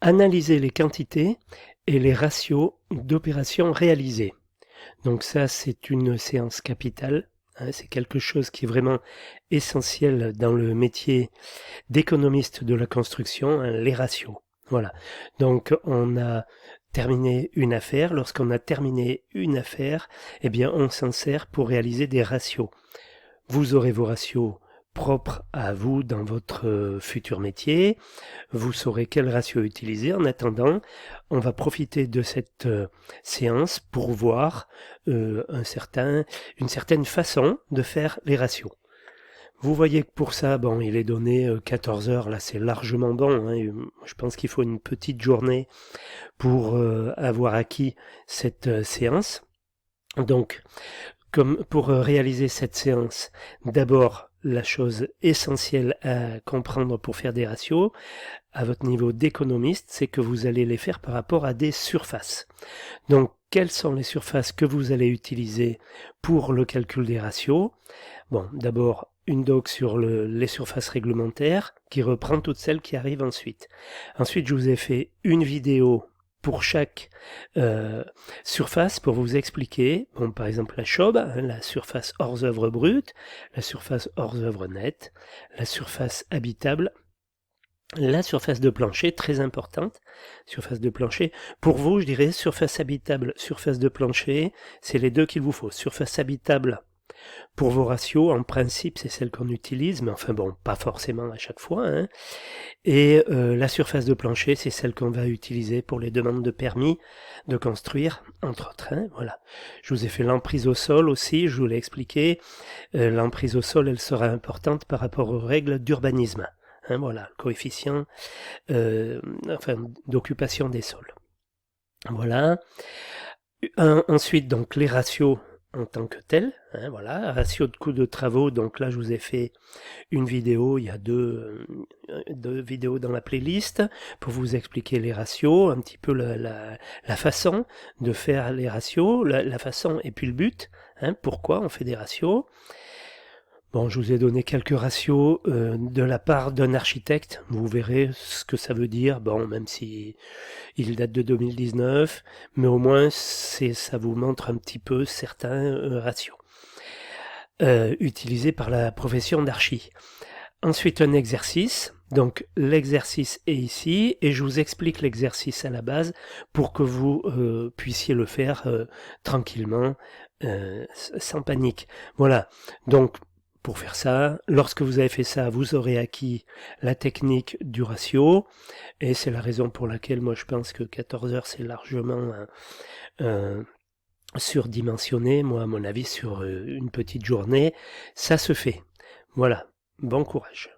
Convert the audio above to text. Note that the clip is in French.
Analyser les quantités et les ratios d'opérations réalisées. Donc ça, c'est une séance capitale. C'est quelque chose qui est vraiment essentiel dans le métier d'économiste de la construction, les ratios. Voilà. Donc on a terminé une affaire. Lorsqu'on a terminé une affaire, eh bien on s'en sert pour réaliser des ratios. Vous aurez vos ratios propres à vous dans votre futur métier. Vous saurez quel ratio utiliser. En attendant, on va profiter de cette séance pour voir une certaine façon de faire les ratios. Vous voyez que pour ça, bon, il est donné 14 heures, là c'est largement bon. Je pense qu'il faut une petite journée pour avoir acquis cette séance. Donc, comme pour réaliser cette séance, d'abord, la chose essentielle à comprendre pour faire des ratios, à votre niveau d'économiste, c'est que vous allez les faire par rapport à des surfaces. Donc, quelles sont les surfaces que vous allez utiliser pour le calcul des ratios? Bon, d'abord, une doc sur les surfaces réglementaires qui reprend toutes celles qui arrivent ensuite. Ensuite, je vous ai fait une vidéo pour chaque surface pour vous expliquer, bon, par exemple la CHOB, la surface hors œuvre brute, la surface hors œuvre nette, la surface habitable, la surface de plancher, très importante, surface de plancher. Pour vous, je dirais surface habitable, surface de plancher, c'est les deux qu'il vous faut. Surface habitable, pour vos ratios, en principe, c'est celle qu'on utilise, mais enfin bon, pas forcément à chaque fois. Et la surface de plancher, c'est celle qu'on va utiliser pour les demandes de permis de construire, entre autres. Voilà. Je vous ai fait l'emprise au sol aussi, je vous l'ai expliqué. L'emprise au sol, elle sera importante par rapport aux règles d'urbanisme. Voilà, le coefficient d'occupation des sols. Voilà. Ensuite, donc les ratios en tant que tels, voilà, ratio de coût de travaux, donc là je vous ai fait une vidéo, il y a deux vidéos dans la playlist pour vous expliquer les ratios, un petit peu la façon de faire les ratios, la façon et puis le but, pourquoi on fait des ratios. Bon, je vous ai donné quelques ratios de la part d'un architecte. Vous verrez ce que ça veut dire. Bon, même si il date de 2019, mais au moins ça vous montre un petit peu certains ratios utilisés par la profession d'archi. Ensuite, un exercice. Donc, l'exercice est ici et je vous explique l'exercice à la base pour que vous puissiez le faire tranquillement, sans panique. Voilà. Donc, pour faire ça, lorsque vous avez fait ça, vous aurez acquis la technique du ratio, et c'est la raison pour laquelle moi je pense que 14 heures c'est largement surdimensionné. Moi à mon avis sur une petite journée, ça se fait. Voilà, bon courage.